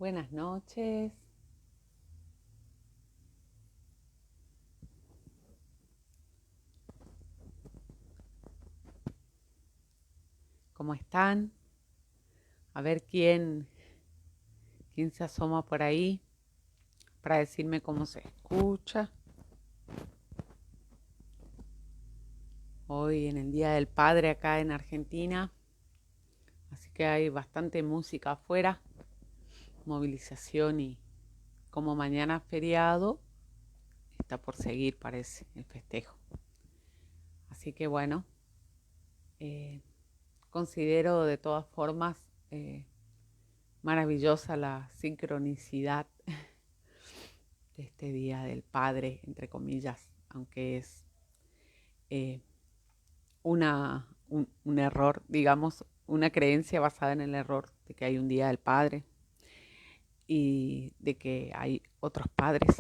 Buenas noches. ¿Cómo están? A ver quién se asoma por ahí para decirme cómo se escucha. Hoy en el Día del Padre acá en Argentina, así que hay bastante música afuera, movilización y como mañana feriado, está por seguir, parece, el festejo. Así que bueno, eh, considero de todas formas maravillosa la sincronicidad de este Día del Padre, entre comillas, aunque es eh, un error, digamos, una creencia basada en el error de que hay un Día del Padre y de que hay otros padres.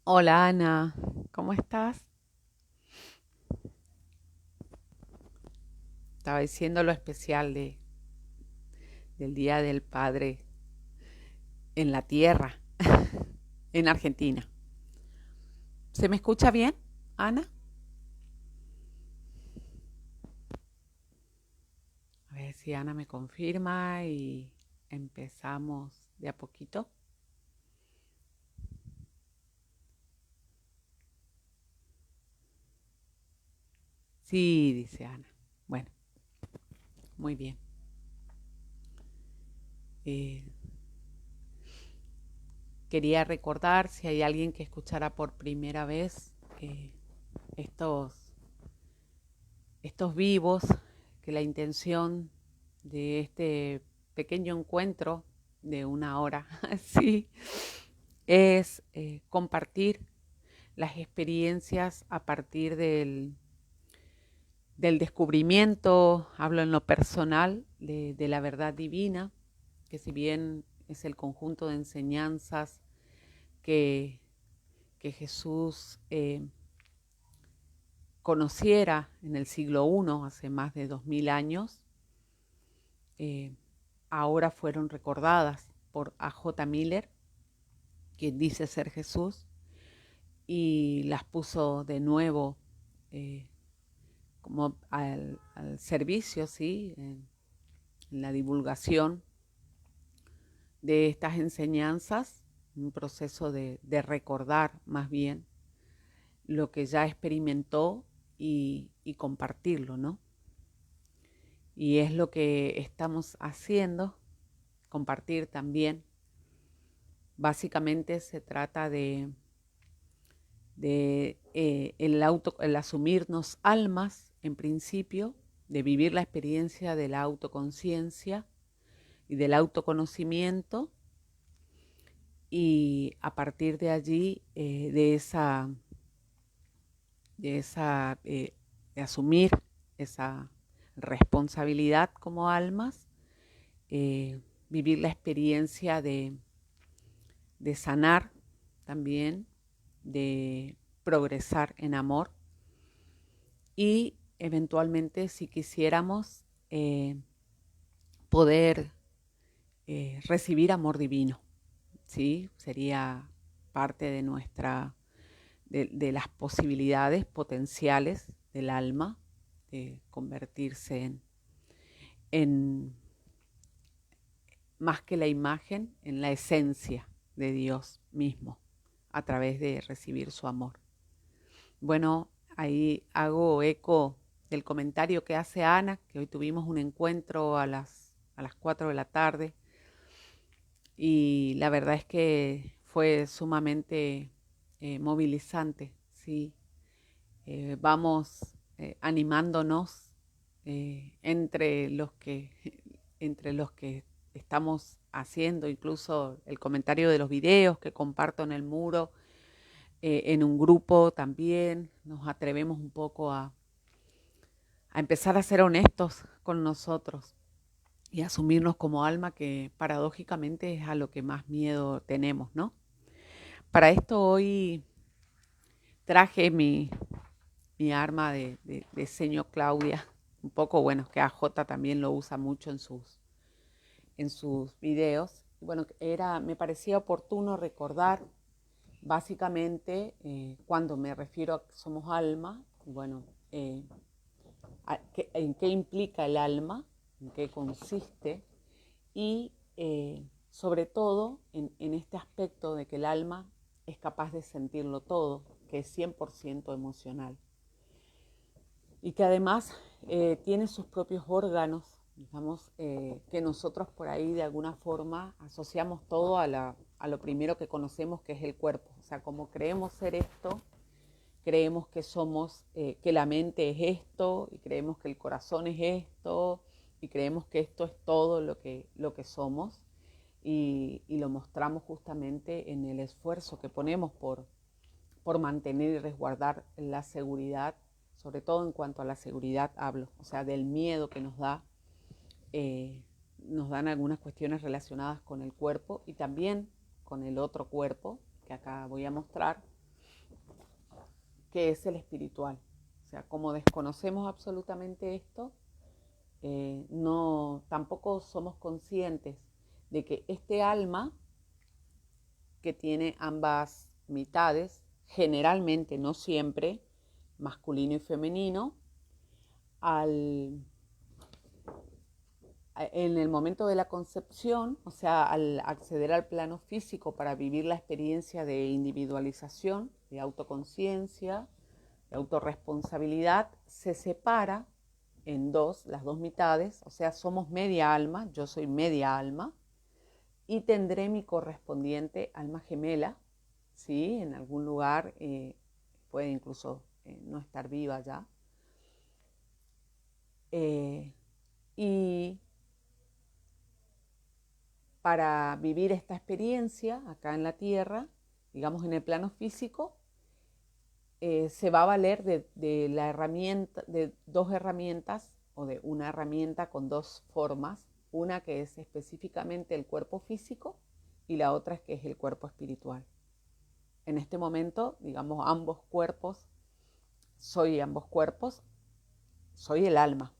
Hola Ana, ¿cómo estás? Estaba diciendo lo especial del Día del Padre en la Tierra, en Argentina. ¿Se me escucha bien, Ana? A ver si Ana me confirma y empezamos de a poquito. Sí, dice Ana. Bueno, muy bien. Eh, Quería recordar, si hay alguien que escuchara por primera vez estos, estos vivos, que la intención de este pequeño encuentro de una hora, sí, es compartir las experiencias a partir del descubrimiento, hablo en lo personal, de la verdad divina, que si bien es el conjunto de enseñanzas que, que Jesús conociera en el siglo I, hace más de 2000 años, eh, ahora fueron recordadas por A.J. Miller, quien dice ser Jesús, y las puso de nuevo eh, como al servicio, ¿sí? En la divulgación de estas enseñanzas, un proceso de recordar más bien lo que ya experimentó y compartirlo, ¿no? Y es lo que estamos haciendo, compartir también. Básicamente se trata de el asumirnos almas, en principio, de vivir la experiencia de la autoconciencia y del autoconocimiento, y a partir de allí, de asumir esa responsabilidad como almas, vivir la experiencia de sanar también, de progresar en amor y eventualmente, si quisiéramos, poder recibir amor divino, ¿sí? Sería parte de las posibilidades potenciales del alma de convertirse en más que la imagen, en la esencia de Dios mismo, a través de recibir su amor. Bueno, ahí hago eco del comentario que hace Ana, que hoy tuvimos un encuentro a las 4 de la tarde, y la verdad es que fue sumamente movilizante, ¿sí? Vamos animándonos entre los que estamos haciendo, incluso el comentario de los videos que comparto en el muro, en un grupo también, nos atrevemos un poco a empezar a ser honestos con nosotros y asumirnos como alma, que paradójicamente es a lo que más miedo tenemos, ¿no? Para esto hoy traje mi arma de seño Claudia, un poco, bueno, que AJ también lo usa mucho en sus videos. Bueno, me parecía oportuno recordar básicamente cuando me refiero a que somos alma, bueno, en qué implica el alma, en qué consiste y sobre todo en este aspecto de que el alma es capaz de sentirlo todo, que es 100% emocional y que además tiene sus propios órganos, digamos, que nosotros por ahí de alguna forma asociamos todo a lo primero que conocemos, que es el cuerpo. O sea, como creemos ser esto, creemos que somos, que la mente es esto, y creemos que el corazón es esto, y creemos que esto es todo lo que somos, y lo mostramos justamente en el esfuerzo que ponemos por mantener y resguardar la seguridad, sobre todo en cuanto a la seguridad hablo, o sea, del miedo que nos dan algunas cuestiones relacionadas con el cuerpo y también con el otro cuerpo, que acá voy a mostrar, que es el espiritual. O sea, como desconocemos absolutamente esto, tampoco somos conscientes de que este alma, que tiene ambas mitades, generalmente, no siempre, masculino y femenino, en el momento de la concepción, o sea, al acceder al plano físico para vivir la experiencia de individualización, de autoconciencia, de autorresponsabilidad, se separa en dos, las dos mitades, o sea, somos media alma, yo soy media alma, y tendré mi correspondiente alma gemela, ¿sí? En algún lugar, puede incluso no estar viva ya. Y para vivir esta experiencia acá en la Tierra, digamos en el plano físico, se va a valer de la herramienta, de dos herramientas o de una herramienta con dos formas, una que es específicamente el cuerpo físico y la otra es que es el cuerpo espiritual. En este momento, digamos, ambos cuerpos, soy el alma,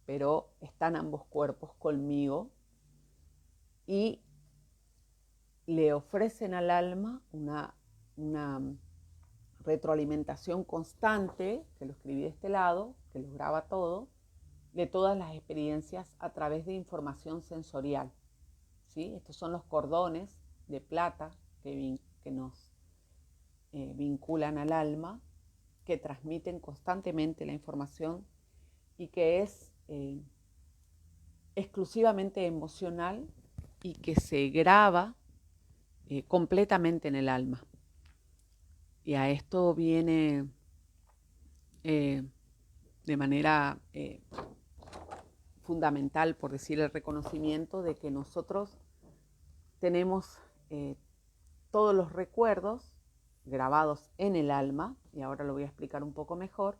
pero están ambos cuerpos conmigo y le ofrecen al alma una retroalimentación constante, que lo escribí de este lado, que lo graba todo, de todas las experiencias a través de información sensorial. ¿Sí? Estos son los cordones de plata que nos vinculan al alma, que transmiten constantemente la información y que es exclusivamente emocional y que se graba completamente en el alma. Y a esto viene de manera fundamental, por decir, el reconocimiento de que nosotros tenemos todos los recuerdos grabados en el alma, y ahora lo voy a explicar un poco mejor,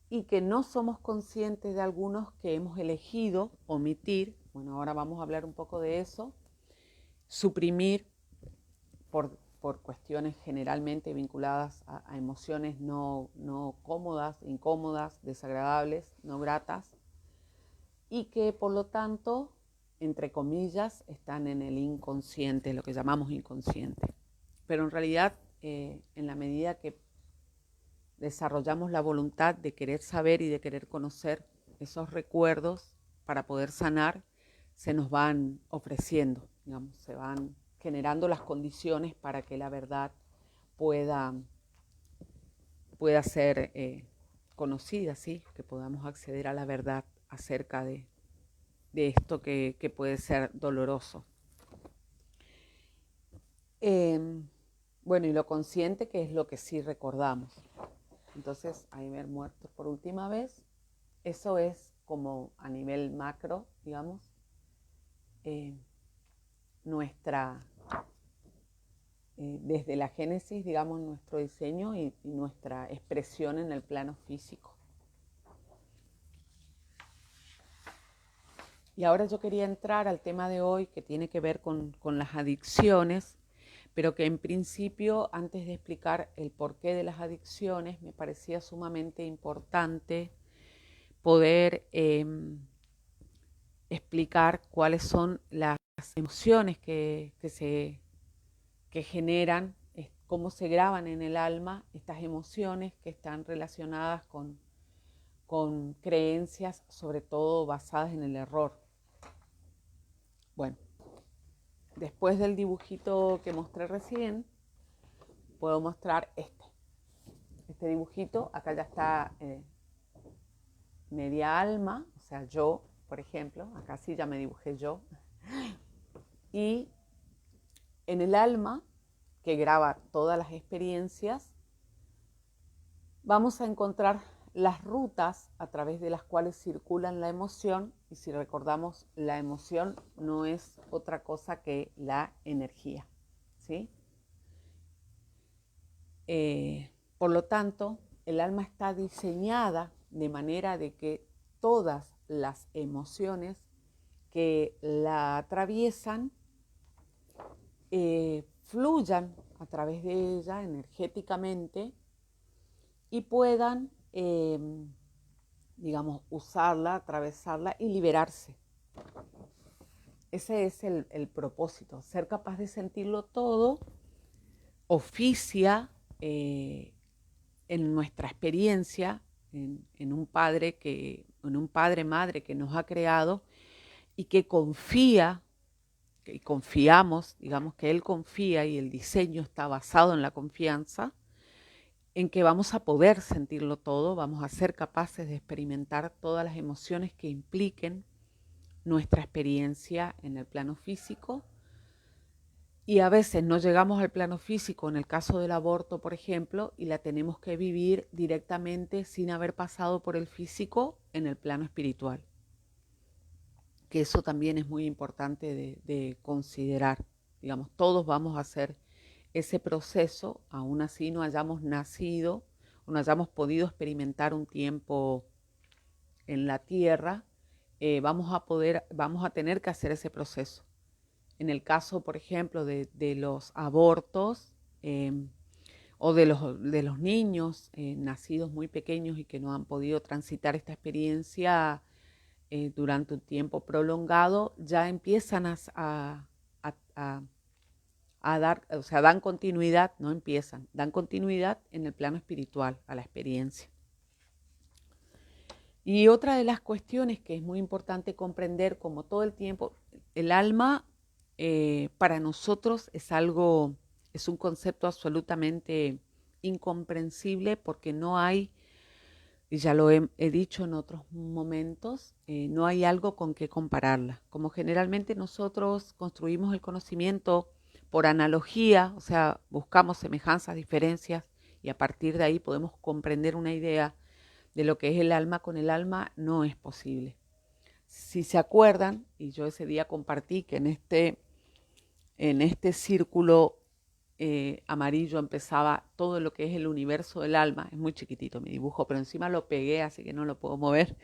y que no somos conscientes de algunos que hemos elegido omitir. Bueno, ahora vamos a hablar un poco de eso, suprimir por cuestiones generalmente vinculadas a emociones no cómodas, incómodas, desagradables, no gratas, y que por lo tanto, entre comillas, están en el inconsciente, lo que llamamos inconsciente. Pero en realidad, en la medida que desarrollamos la voluntad de querer saber y de querer conocer esos recuerdos para poder sanar, se nos van ofreciendo, digamos, se van generando las condiciones para que la verdad pueda ser conocida, ¿sí? Que podamos acceder a la verdad acerca de esto que puede ser doloroso. Bueno, y lo consciente, que es lo que sí recordamos. Entonces, haber muerto por última vez, eso es como a nivel macro, digamos, desde la génesis, digamos, nuestro diseño y nuestra expresión en el plano físico. Y ahora yo quería entrar al tema de hoy, que tiene que ver con las adicciones, pero que en principio, antes de explicar el porqué de las adicciones, me parecía sumamente importante poder explicar cuáles son las emociones que generan, cómo se graban en el alma estas emociones que están relacionadas con creencias, sobre todo basadas en el error. Bueno, después del dibujito que mostré recién, puedo mostrar este dibujito. Acá ya está media alma, o sea, yo, por ejemplo. Acá sí ya me dibujé yo. Y en el alma, que graba todas las experiencias, vamos a encontrar las rutas a través de las cuales circulan la emoción. Y si recordamos, la emoción no es otra cosa que la energía, ¿sí? Por lo tanto, el alma está diseñada de manera de que todas las emociones que la atraviesan fluyan a través de ella energéticamente y puedan, digamos, usarla, atravesarla y liberarse. Ese es el propósito, ser capaz de sentirlo todo oficia en nuestra experiencia, en un padre madre que nos ha creado y que confía, y confiamos, digamos que él confía y el diseño está basado en la confianza, en que vamos a poder sentirlo todo, vamos a ser capaces de experimentar todas las emociones que impliquen nuestra experiencia en el plano físico. Y a veces no llegamos al plano físico, en el caso del aborto, por ejemplo, y la tenemos que vivir directamente sin haber pasado por el físico en el plano espiritual. Que eso también es muy importante de considerar. Digamos, todos vamos a hacer ese proceso, aún así no hayamos nacido o no hayamos podido experimentar un tiempo en la tierra, vamos a tener que hacer ese proceso. En el caso, por ejemplo, de los abortos o de los niños nacidos muy pequeños y que no han podido transitar esta experiencia durante un tiempo prolongado, ya empiezan a dar, o sea, dan continuidad, no empiezan, dan continuidad en el plano espiritual a la experiencia. Y otra de las cuestiones que es muy importante comprender, como todo el tiempo, el alma para nosotros es un concepto absolutamente incomprensible porque no hay, y ya lo he dicho en otros momentos, no hay algo con que compararla. Como generalmente nosotros construimos el conocimiento por analogía, o sea, buscamos semejanzas, diferencias, y a partir de ahí podemos comprender una idea de lo que es el alma con el alma, no es posible. Si se acuerdan, y yo ese día compartí que en este círculo amarillo empezaba todo lo que es el universo del alma. Es muy chiquitito mi dibujo, pero encima lo pegué, así que no lo puedo mover.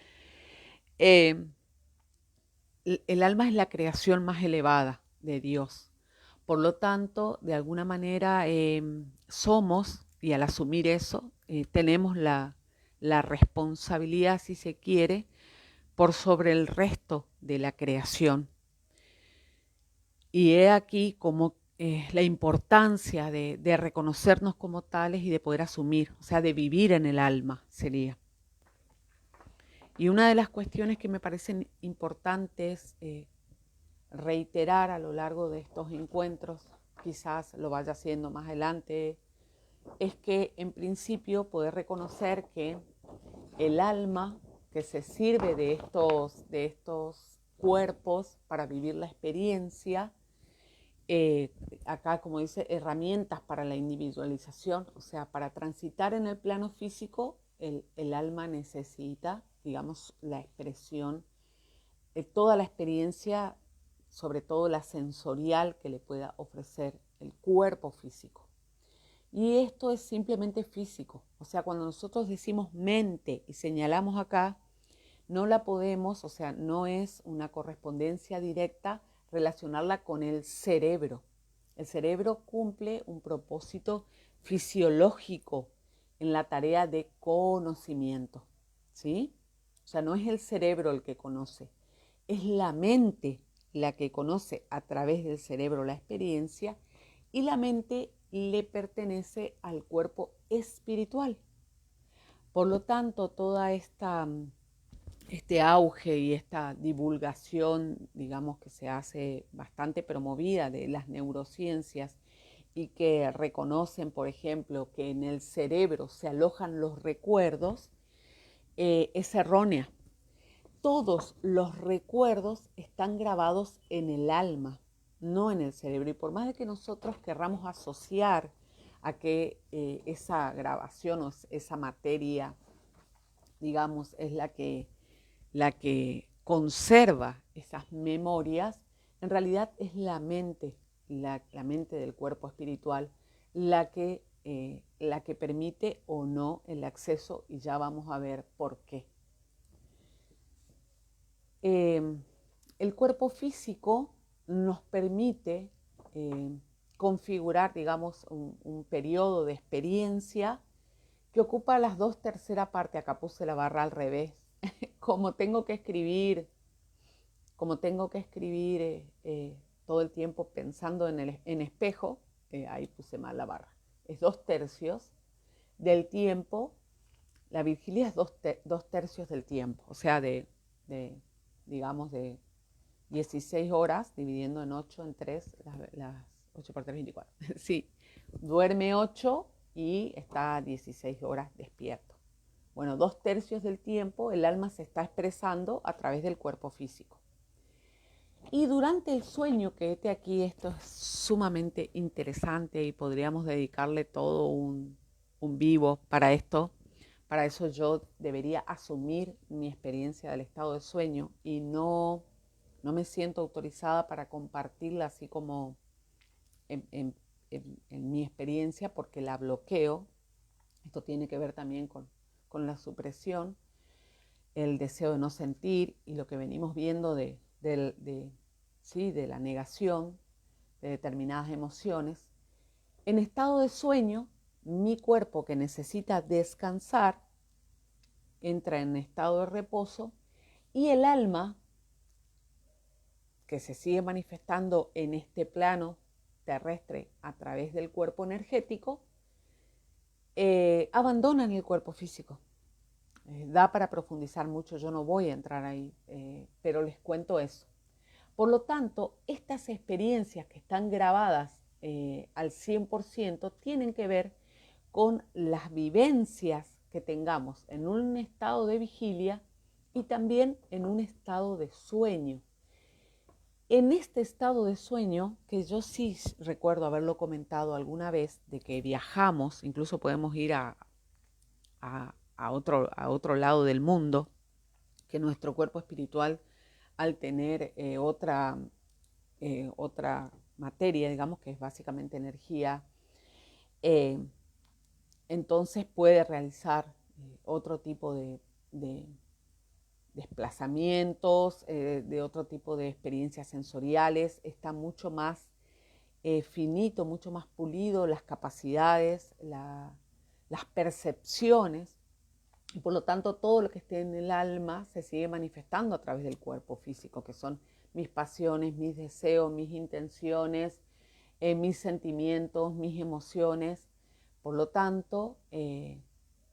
El alma es la creación más elevada de Dios. Por lo tanto, de alguna manera somos, y al asumir eso, tenemos la responsabilidad, si se quiere, por sobre el resto de la creación. Y he aquí como la importancia de reconocernos como tales y de poder asumir, o sea, de vivir en el alma sería. Y una de las cuestiones que me parecen importantes reiterar a lo largo de estos encuentros, quizás lo vaya haciendo más adelante, es que en principio poder reconocer que el alma que se sirve de estos cuerpos para vivir la experiencia, acá como dice, herramientas para la individualización, o sea, para transitar en el plano físico, el alma necesita, digamos, la expresión, toda la experiencia, sobre todo la sensorial que le pueda ofrecer el cuerpo físico. Y esto es simplemente físico, o sea, cuando nosotros decimos mente y señalamos acá, no la podemos, o sea, no es una correspondencia directa relacionarla con el cerebro. El cerebro cumple un propósito fisiológico en la tarea de conocimiento, ¿sí? O sea, no es el cerebro el que conoce, es la mente la que conoce a través del cerebro la experiencia y la mente le pertenece al cuerpo espiritual. Por lo tanto, toda este auge y esta divulgación, digamos, que se hace bastante promovida de las neurociencias y que reconocen, por ejemplo, que en el cerebro se alojan los recuerdos, es errónea. Todos los recuerdos están grabados en el alma, no en el cerebro. Y por más de que nosotros querramos asociar a que esa grabación o esa materia, digamos, es la que conserva esas memorias, en realidad es la mente, la mente del cuerpo espiritual, la que permite o no el acceso, y ya vamos a ver por qué. El cuerpo físico nos permite configurar, digamos, un periodo de experiencia que ocupa las 2/3 partes. Acá puse la barra al revés. Como tengo que escribir, todo el tiempo pensando en espejo, ahí puse mal la barra. Es 2/3 del tiempo. La vigilia es 2/3 del tiempo, o sea, digamos, de 16 horas, dividiendo en 8, en 3, las 8 por 3, 24. Sí, duerme 8 y está 16 horas despierto. Bueno, 2/3 del tiempo el alma se está expresando a través del cuerpo físico. Y durante el sueño, que aquí esto es sumamente interesante y podríamos dedicarle todo un vivo para esto. Para eso yo debería asumir mi experiencia del estado de sueño y no me siento autorizada para compartirla así como en mi experiencia, porque la bloqueo. Esto tiene que ver también con la supresión, el deseo de no sentir y lo que venimos viendo de la negación de determinadas emociones. En estado de sueño, mi cuerpo, que necesita descansar, entra en estado de reposo, y el alma, que se sigue manifestando en este plano terrestre a través del cuerpo energético, abandonan el cuerpo físico. Da para profundizar mucho, yo no voy a entrar ahí, pero les cuento eso. Por lo tanto, estas experiencias que están grabadas al 100% tienen que ver con las vivencias que tengamos en un estado de vigilia y también en un estado de sueño. En este estado de sueño, que yo sí recuerdo haberlo comentado alguna vez, de que viajamos, incluso podemos ir a otro lado del mundo, que nuestro cuerpo espiritual, al tener otra materia, digamos, que es básicamente energía, entonces puede realizar otro tipo de desplazamientos, de otro tipo de experiencias sensoriales. Está mucho más finito, mucho más pulido las capacidades, las percepciones, y por lo tanto todo lo que esté en el alma se sigue manifestando a través del cuerpo físico, que son mis pasiones, mis deseos, mis intenciones, mis sentimientos, mis emociones. Por lo tanto,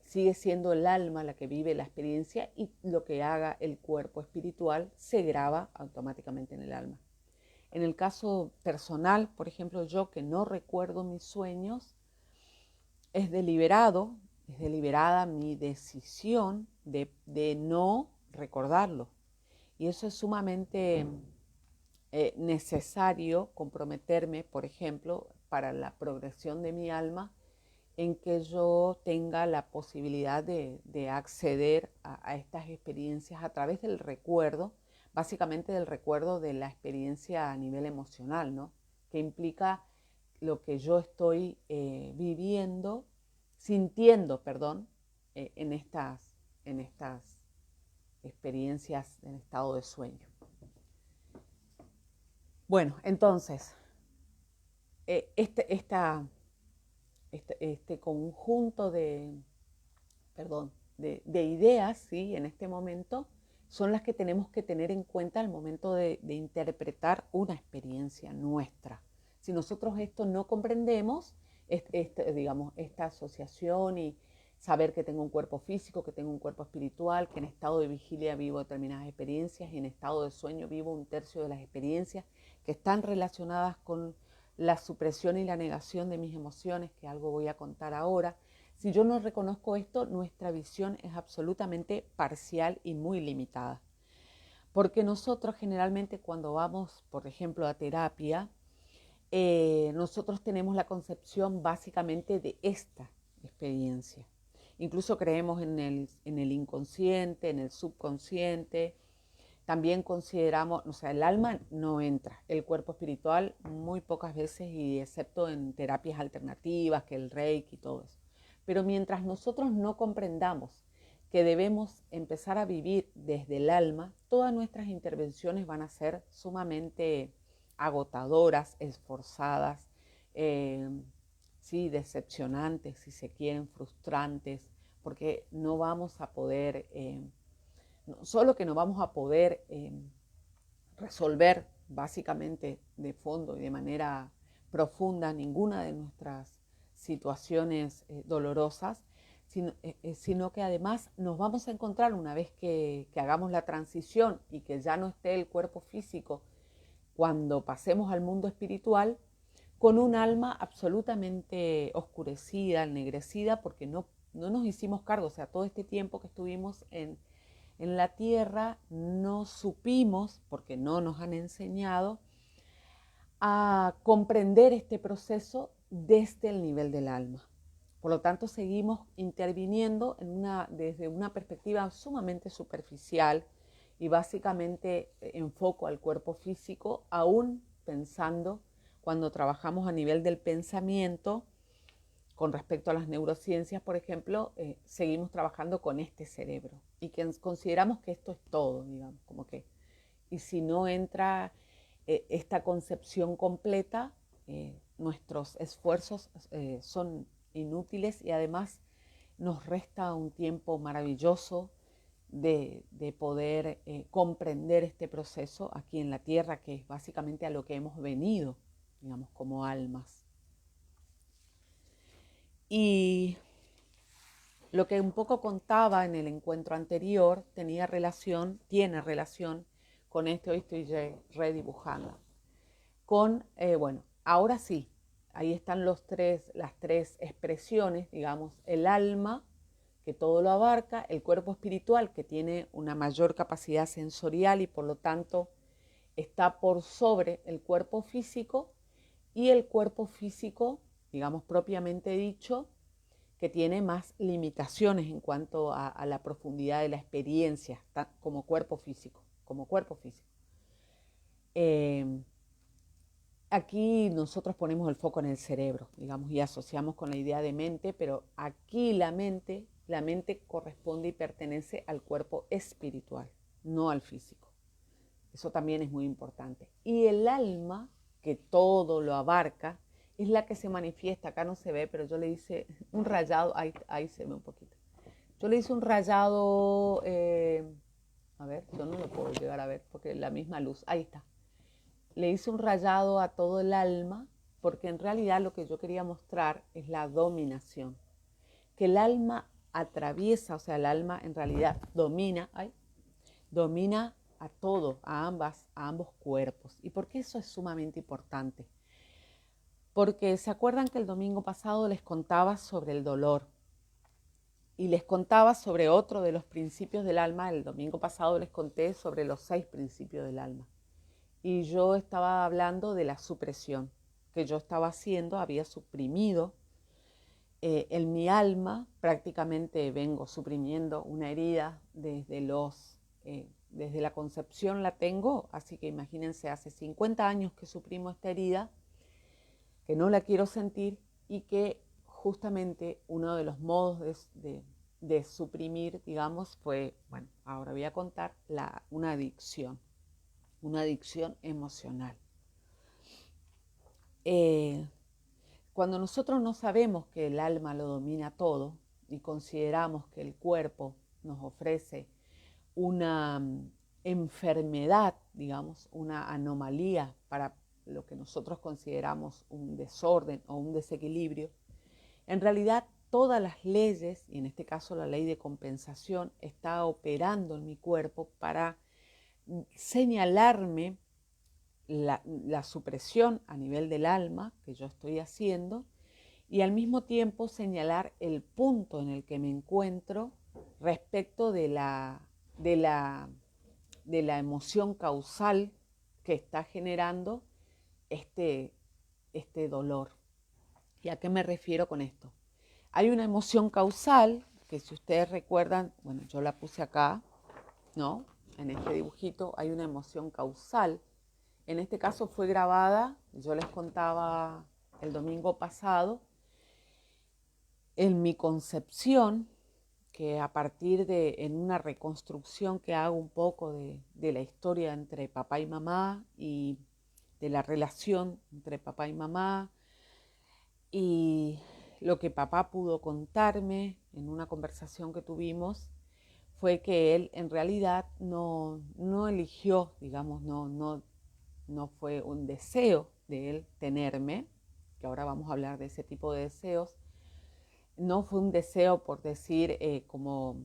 sigue siendo el alma la que vive la experiencia, y lo que haga el cuerpo espiritual se graba automáticamente en el alma. En el caso personal, por ejemplo, yo que no recuerdo mis sueños, es deliberada mi decisión de no recordarlo. Y eso es sumamente necesario comprometerme, por ejemplo, para la progresión de mi alma, en que yo tenga la posibilidad de acceder a estas experiencias a través del recuerdo, básicamente del recuerdo de la experiencia a nivel emocional, ¿no? Que implica lo que yo estoy sintiendo, en estas experiencias en estado de sueño. Bueno, entonces, este conjunto de ideas, ¿sí? En este momento son las que tenemos que tener en cuenta al momento de interpretar una experiencia nuestra. Si nosotros esto no comprendemos, digamos, esta asociación y saber que tengo un cuerpo físico, que tengo un cuerpo espiritual, que en estado de vigilia vivo determinadas experiencias y en estado de sueño vivo un tercio de las experiencias que están relacionadas con la supresión y la negación de mis emociones, que algo voy a contar ahora. Si yo no reconozco esto, nuestra visión es absolutamente parcial y muy limitada. Porque nosotros generalmente cuando vamos, por ejemplo, a terapia, nosotros tenemos la concepción básicamente de esta experiencia. Incluso creemos en el inconsciente, en el subconsciente. También consideramos, o sea, el alma no entra, el cuerpo espiritual muy pocas veces, y excepto en terapias alternativas, que el Reiki y todo eso. Pero mientras nosotros no comprendamos que debemos empezar a vivir desde el alma, todas nuestras intervenciones van a ser sumamente agotadoras, esforzadas, sí, decepcionantes, si se quieren, frustrantes, porque no vamos a poder, no solo que no vamos a poder resolver básicamente de fondo y de manera profunda ninguna de nuestras situaciones dolorosas, sino que además nos vamos a encontrar una vez que hagamos la transición y que ya no esté el cuerpo físico, cuando pasemos al mundo espiritual, con un alma absolutamente oscurecida, ennegrecida, porque no nos hicimos cargo. O sea, todo este tiempo que estuvimos en la tierra no supimos, porque no nos han enseñado, a comprender este proceso desde el nivel del alma. Por lo tanto, seguimos interviniendo desde una perspectiva sumamente superficial y básicamente enfoco al cuerpo físico, aún pensando, cuando trabajamos a nivel del pensamiento, con respecto a las neurociencias, por ejemplo, seguimos trabajando con este cerebro y que consideramos que esto es todo, digamos, como que, y si no entra esta concepción completa, nuestros esfuerzos son inútiles y además nos resta un tiempo maravilloso de poder comprender este proceso aquí en la Tierra, que es básicamente a lo que hemos venido, digamos, como almas. Y lo que un poco contaba en el encuentro anterior tiene relación con esto. Hoy estoy redibujando. Bueno, ahora sí, ahí están las tres expresiones, digamos, el alma, que todo lo abarca, el cuerpo espiritual, que tiene una mayor capacidad sensorial y por lo tanto está por sobre el cuerpo físico, y el cuerpo físico, digamos propiamente dicho, que tiene más limitaciones en cuanto a la profundidad de la experiencia como cuerpo físico, Eh, Aquí nosotros ponemos el foco en el cerebro, digamos, y asociamos con la idea de mente, pero aquí la mente corresponde y pertenece al cuerpo espiritual, no al físico. Eso también es muy importante. Y el alma, que todo lo abarca, es la que se manifiesta. Acá no se ve, pero yo le hice un rayado, ahí se ve un poquito. Yo le hice un rayado, a ver, yo no lo puedo llegar a ver porque la misma luz, ahí está. Le hice un rayado a todo el alma, porque en realidad lo que yo quería mostrar es la dominación. Que el alma atraviesa, o sea, el alma en realidad domina a todo, a ambos cuerpos. ¿Y por qué eso es sumamente importante? Porque se acuerdan que el domingo pasado les contaba sobre el dolor y les contaba sobre otro de los principios del alma. El domingo pasado les conté sobre los 6 principios del alma. Y yo estaba hablando de la supresión que yo estaba haciendo, había suprimido en mi alma, prácticamente vengo suprimiendo una herida desde la concepción la tengo, así que imagínense, hace 50 años que suprimo esta herida, que no la quiero sentir, y que justamente uno de los modos de suprimir, digamos, fue, bueno, ahora voy a contar una adicción emocional. Cuando nosotros no sabemos que el alma lo domina todo y consideramos que el cuerpo nos ofrece una enfermedad, digamos, una anomalía para lo que nosotros consideramos un desorden o un desequilibrio, en realidad todas las leyes, y en este caso la ley de compensación, está operando en mi cuerpo para señalarme la supresión a nivel del alma que yo estoy haciendo y al mismo tiempo señalar el punto en el que me encuentro respecto de la emoción causal que está generando este, este dolor. ¿Y a qué me refiero con esto? Hay una emoción causal que, si ustedes recuerdan, bueno, yo la puse acá, ¿no? En este dibujito hay una emoción causal. En este caso fue grabada, yo les contaba el domingo pasado, en mi concepción, que a partir de, en una reconstrucción que hago un poco de la historia entre papá y mamá y de la relación entre papá y mamá y lo que papá pudo contarme en una conversación que tuvimos fue que él en realidad no eligió, digamos, no fue un deseo de él tenerme, que ahora vamos a hablar de ese tipo de deseos, no fue un deseo por decir como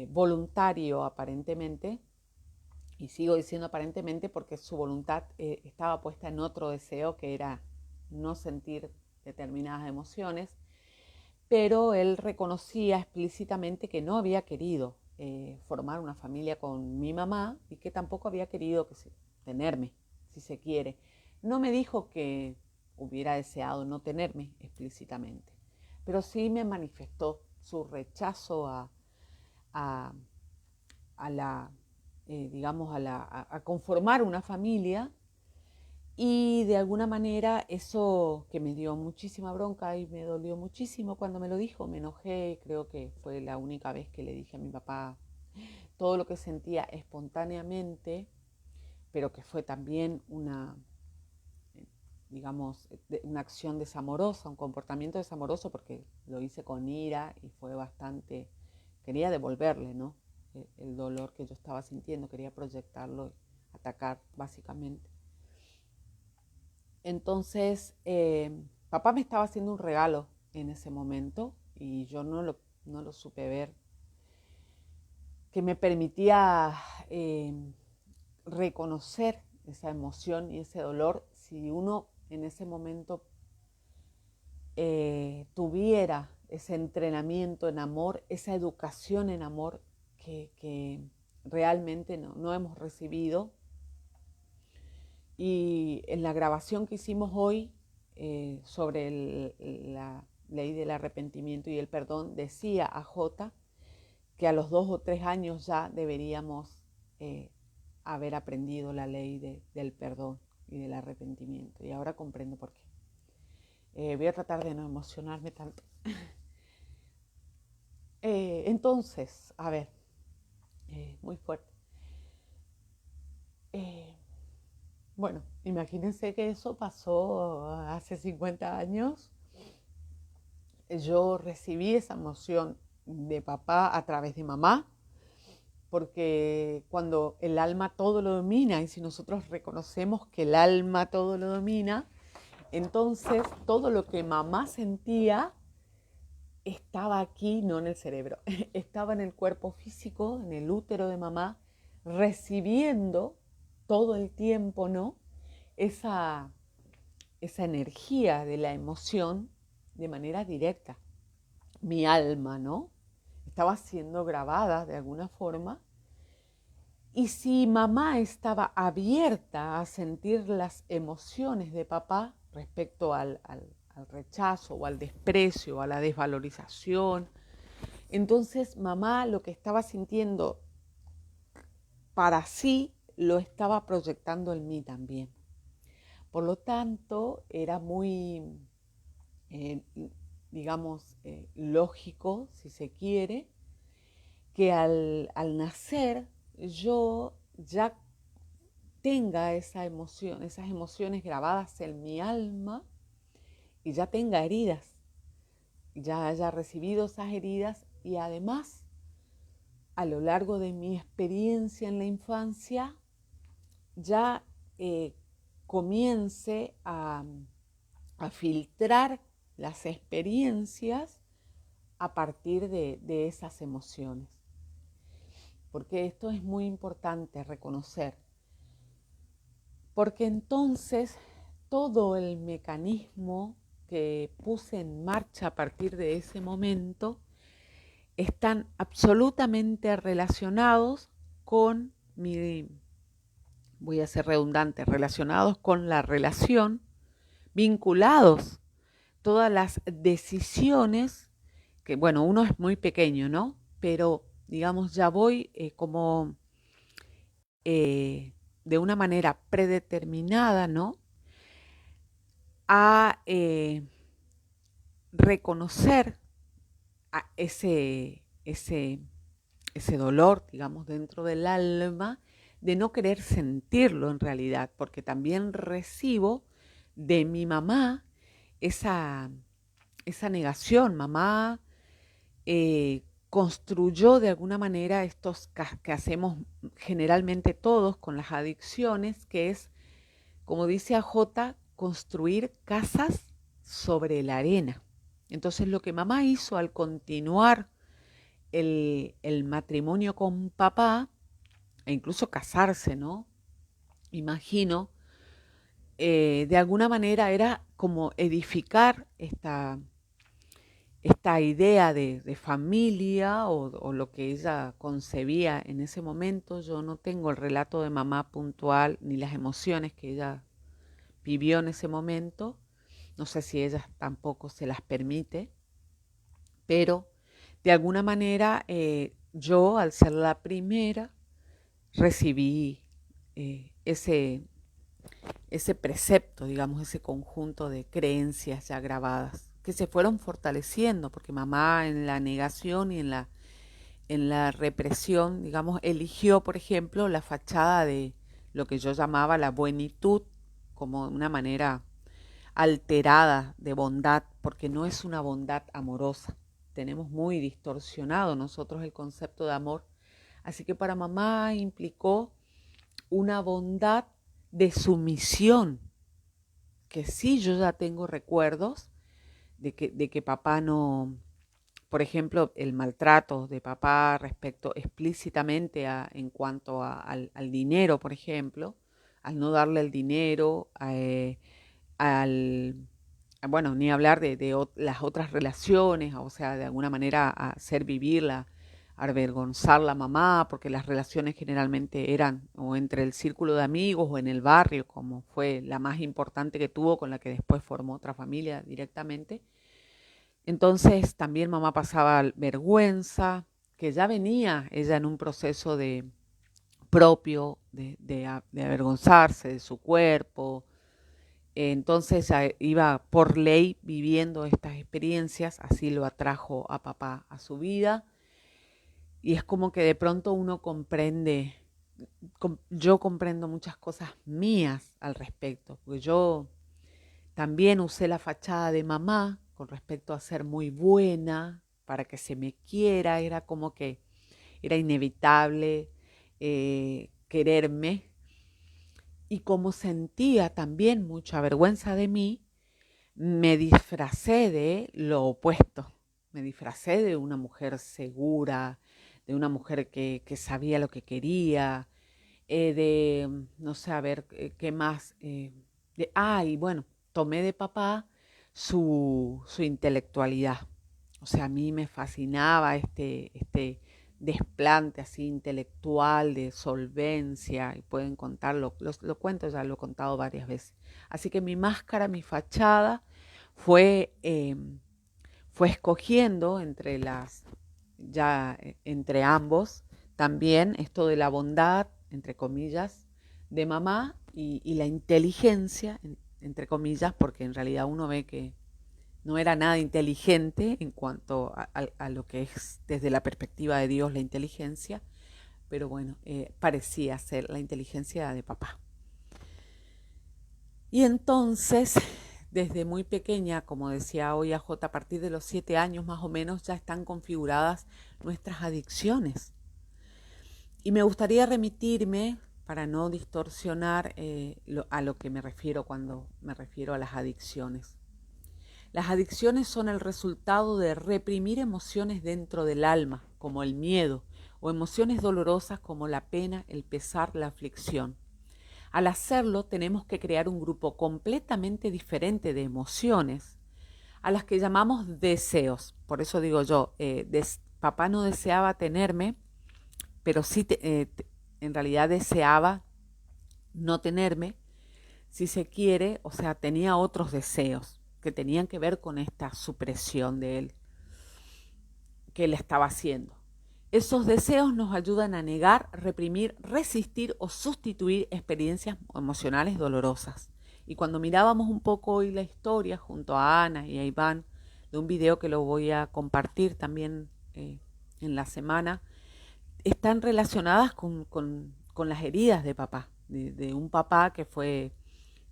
voluntario aparentemente, y sigo diciendo aparentemente porque su voluntad estaba puesta en otro deseo que era no sentir determinadas emociones, pero él reconocía explícitamente que no había querido formar una familia con mi mamá y que tampoco había querido tenerme, si se quiere. No me dijo que hubiera deseado no tenerme explícitamente, pero sí me manifestó su rechazo a, a la, digamos, a conformar una familia. Y de alguna manera eso que me dio muchísima bronca y me dolió muchísimo cuando me lo dijo, me enojé, creo que fue la única vez que le dije a mi papá todo lo que sentía espontáneamente, pero que fue también una, digamos, una acción desamorosa, un comportamiento desamoroso porque lo hice con ira y fue bastante, quería devolverle, ¿no? El dolor que yo estaba sintiendo, quería proyectarlo, atacar básicamente. Entonces, papá me estaba haciendo un regalo en ese momento y yo no lo supe ver, que me permitía reconocer esa emoción y ese dolor si uno en ese momento tuviera ese entrenamiento en amor, esa educación en amor que realmente no hemos recibido. Y en la grabación que hicimos hoy sobre la ley del arrepentimiento y el perdón, decía a Jota que a los 2 o 3 años ya deberíamos haber aprendido la ley del perdón y del arrepentimiento. Y ahora comprendo por qué. Voy a tratar de no emocionarme tanto. Entonces, a ver, muy fuerte. Bueno, imagínense que eso pasó hace 50 años. Yo recibí esa emoción de papá a través de mamá, porque cuando el alma todo lo domina, y si nosotros reconocemos que el alma todo lo domina, entonces todo lo que mamá sentía estaba aquí, no en el cerebro, estaba en el cuerpo físico, en el útero de mamá, recibiendo todo el tiempo, ¿no? Esa, esa energía de la emoción de manera directa. Mi alma, ¿no? Estaba siendo grabada de alguna forma. Y si mamá estaba abierta a sentir las emociones de papá respecto al rechazo o al desprecio, a la desvalorización, entonces mamá lo que estaba sintiendo para sí lo estaba proyectando en mí también. Por lo tanto, era muy, eh, digamos, lógico, si se quiere, que al nacer yo ya tenga esa emoción, esas emociones grabadas en mi alma y ya tenga heridas, ya haya recibido esas heridas y además a lo largo de mi experiencia en la infancia ya comience a filtrar las experiencias a partir de esas emociones. Porque esto es muy importante reconocer, porque entonces todo el mecanismo que puse en marcha a partir de ese momento están absolutamente relacionados con voy a ser redundante, relacionados con la relación, vinculados todas las decisiones, que bueno, uno es muy pequeño, ¿no? Pero digamos, ya voy como de una manera predeterminada, ¿no? A reconocer a ese dolor, digamos, dentro del alma, de no querer sentirlo en realidad, porque también recibo de mi mamá esa negación. Mamá construyó de alguna manera estos que hacemos generalmente todos con las adicciones, que es, como dice AJ, construir casas sobre la arena. Entonces lo que mamá hizo al continuar el matrimonio con papá, e incluso casarse, ¿no? Imagino, de alguna manera era como edificar esta idea de familia o lo que ella concebía en ese momento. Yo no tengo el relato de mamá puntual ni las emociones que ella vivió en ese momento. No sé si ella tampoco se las permite, pero de alguna manera yo, al ser la primera, recibí ese precepto, digamos, ese conjunto de creencias ya grabadas, que se fueron fortaleciendo, porque mamá en la negación y en la represión, digamos, eligió, por ejemplo, la fachada de lo que yo llamaba la buenitud, como una manera alterada de bondad, porque no es una bondad amorosa. Tenemos muy distorsionado nosotros el concepto de amor. Así que para mamá implicó una bondad de sumisión, que sí, yo ya tengo recuerdos de que papá no, por ejemplo, el maltrato de papá respecto explícitamente en cuanto al dinero, por ejemplo, al no darle el dinero, al, bueno, ni hablar de las otras relaciones, o sea, de alguna manera hacer vivirla, avergonzar a la mamá, porque las relaciones generalmente eran o entre el círculo de amigos o en el barrio, como fue la más importante que tuvo, con la que después formó otra familia directamente. Entonces también mamá pasaba vergüenza, que ya venía ella en un proceso de propio, de avergonzarse de su cuerpo. Entonces ya iba por ley viviendo estas experiencias, así lo atrajo a papá a su vida. Y es como que de pronto uno comprende, yo comprendo muchas cosas mías al respecto, porque yo también usé la fachada de mamá con respecto a ser muy buena, para que se me quiera, era como que era inevitable quererme. Y como sentía también mucha vergüenza de mí, me disfracé de lo opuesto. Me disfracé de una mujer segura, de una mujer que sabía lo que quería, no sé, a ver, ¿qué más? Y bueno, tomé de papá su intelectualidad. O sea, a mí me fascinaba este desplante así intelectual, de solvencia, y pueden contarlo, lo cuento, ya lo he contado varias veces. Así que mi máscara, mi fachada, fue, fue escogiendo entre ambos, también esto de la bondad, entre comillas, de mamá y la inteligencia, entre comillas, porque en realidad uno ve que no era nada inteligente en cuanto a lo que es desde la perspectiva de Dios la inteligencia, pero bueno, parecía ser la inteligencia de papá. Y entonces, desde muy pequeña, como decía hoy AJ, a partir de los 7 años más o menos ya están configuradas nuestras adicciones. Y me gustaría remitirme, para no distorsionar, a lo que me refiero cuando me refiero a las adicciones. Las adicciones son el resultado de reprimir emociones dentro del alma, como el miedo, o emociones dolorosas como la pena, el pesar, la aflicción. Al hacerlo, tenemos que crear un grupo completamente diferente de emociones, a las que llamamos deseos. Por eso digo yo, papá no deseaba tenerme, pero sí en realidad deseaba no tenerme, si se quiere, o sea, tenía otros deseos que tenían que ver con esta supresión de él, que él estaba haciendo. Esos deseos nos ayudan a negar, reprimir, resistir o sustituir experiencias emocionales dolorosas. Y cuando mirábamos un poco hoy la historia junto a Ana y a Iván, de un video que lo voy a compartir también en la semana, están relacionadas con las heridas de papá, de un papá que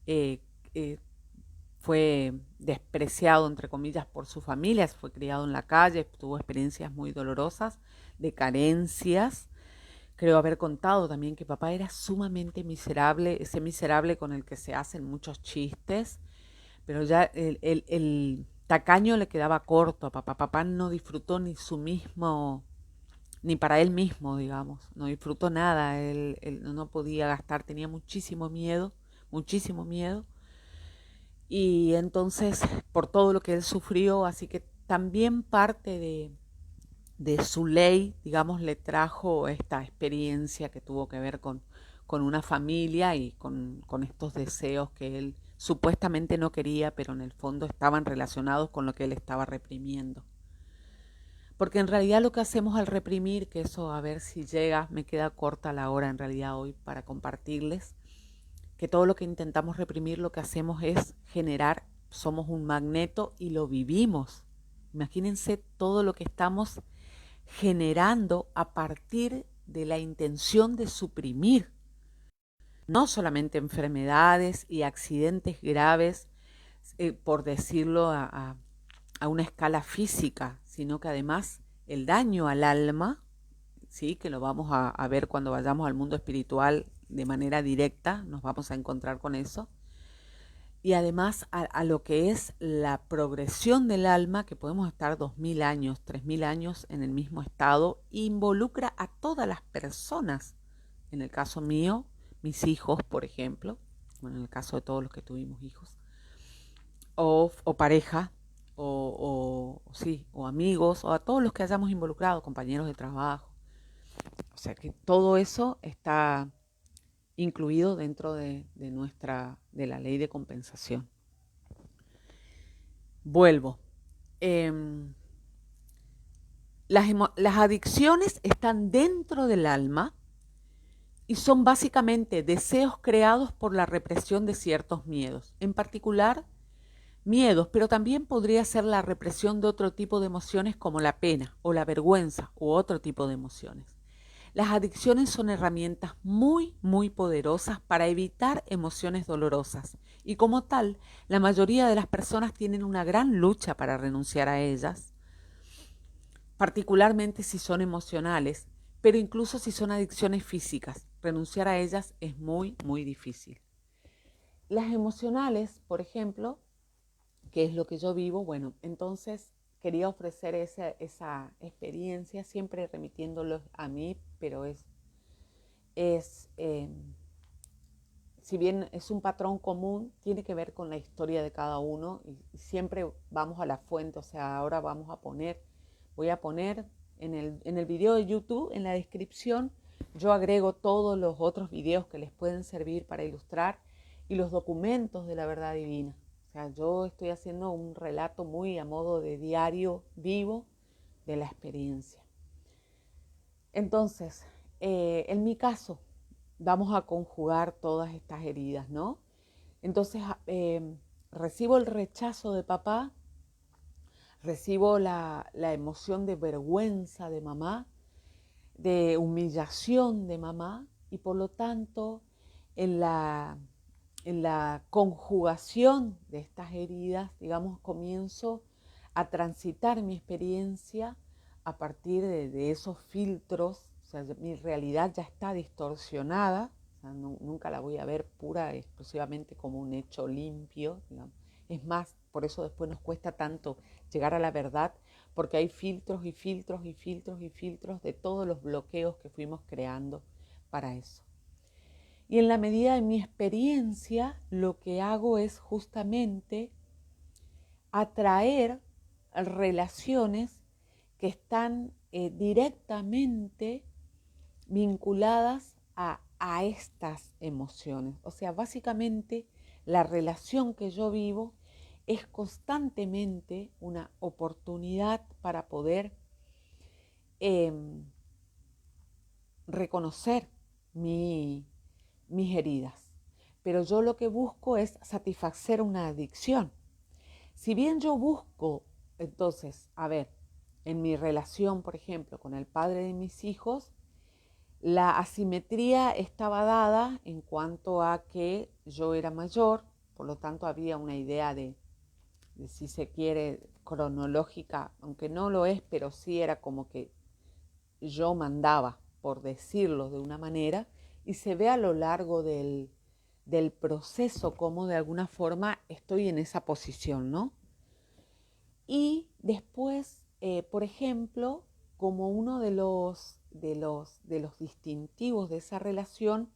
eh, eh, fue despreciado, entre comillas, por su familia, fue criado en la calle, tuvo experiencias muy dolorosas, de carencias. Creo haber contado también que papá era sumamente miserable, ese miserable con el que se hacen muchos chistes, pero ya el tacaño le quedaba corto a papá. Papá no disfrutó ni para él mismo, digamos, no disfrutó nada, él no podía gastar, tenía muchísimo miedo, y entonces por todo lo que él sufrió, así que también parte de su ley, digamos, le trajo esta experiencia que tuvo que ver con una familia y con estos deseos que él supuestamente no quería, pero en el fondo estaban relacionados con lo que él estaba reprimiendo. Porque en realidad lo que hacemos al reprimir, que eso a ver si llega, me queda corta la hora en realidad hoy para compartirles, que todo lo que intentamos reprimir lo que hacemos es generar, somos un magneto y lo vivimos. Imagínense todo lo que estamos generando a partir de la intención de suprimir. No solamente enfermedades y accidentes graves, por decirlo a una escala física, sino que además el daño al alma, ¿sí? Que lo vamos a ver cuando vayamos al mundo espiritual de manera directa, nos vamos a encontrar con eso. Y además a lo que es la progresión del alma, que podemos estar 2000 años, 3000 años en el mismo estado, involucra a todas las personas. En el caso mío, mis hijos, por ejemplo, bueno, en el caso de todos los que tuvimos hijos, o pareja, sí, o amigos, o a todos los que hayamos involucrado, compañeros de trabajo. O sea que todo eso está incluido dentro de la ley de compensación. Vuelvo. Eh, las adicciones están dentro del alma y son básicamente deseos creados por la represión de ciertos miedos, en particular miedos, pero también podría ser la represión de otro tipo de emociones como la pena o la vergüenza u otro tipo de emociones. Las adicciones son herramientas muy poderosas para evitar emociones dolorosas y como tal, la mayoría de las personas tienen una gran lucha para renunciar a ellas, particularmente si son emocionales, pero incluso si son adicciones físicas, renunciar a ellas es muy difícil. Las emocionales, por ejemplo, que es lo que yo vivo, bueno, entonces quería ofrecer esa experiencia, siempre remitiéndolos a mí, pero es si bien es un patrón común, tiene que ver con la historia de cada uno y siempre vamos a la fuente, o sea, ahora voy a poner en el video de YouTube, en la descripción, yo agrego todos los otros videos que les pueden servir para ilustrar y los documentos de la verdad divina. O sea, yo estoy haciendo un relato muy a modo de diario vivo de la experiencia. Entonces, en mi caso, vamos a conjugar todas estas heridas, ¿no? Entonces, recibo el rechazo de papá, recibo la emoción de vergüenza de mamá, de humillación de mamá, y por lo tanto, en la conjugación de estas heridas, digamos, comienzo a transitar mi experiencia a partir de esos filtros, sea, mi realidad ya está distorsionada, o sea, nunca la voy a ver pura exclusivamente como un hecho limpio, digamos. Es más, por eso después nos cuesta tanto llegar a la verdad, porque hay filtros y filtros y filtros y filtros de todos los bloqueos que fuimos creando para eso. Y en la medida de mi experiencia, lo que hago es justamente atraer relaciones que están directamente vinculadas a estas emociones. O sea, básicamente la relación que yo vivo es constantemente una oportunidad para poder eh, reconocer mis heridas. Pero yo lo que busco es satisfacer una adicción. Si bien yo busco, entonces, a ver, en mi relación, por ejemplo, con el padre de mis hijos, la asimetría estaba dada en cuanto a que yo era mayor, por lo tanto había una idea de si se quiere, cronológica, aunque no lo es, pero sí era como que yo mandaba, por decirlo de una manera, y se ve a lo largo del proceso como de alguna forma estoy en esa posición, ¿no? Y después, por ejemplo, como uno de los distintivos de esa relación,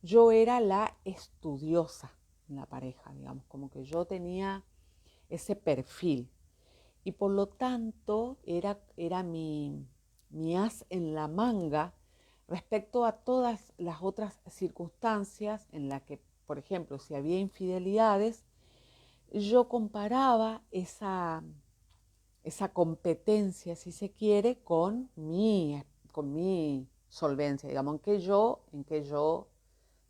yo era la estudiosa en la pareja, digamos, como que yo tenía ese perfil. Y por lo tanto era mi as en la manga respecto a todas las otras circunstancias en las que, por ejemplo, si había infidelidades, yo comparaba esa competencia, si se quiere, con mi solvencia, digamos, en que yo,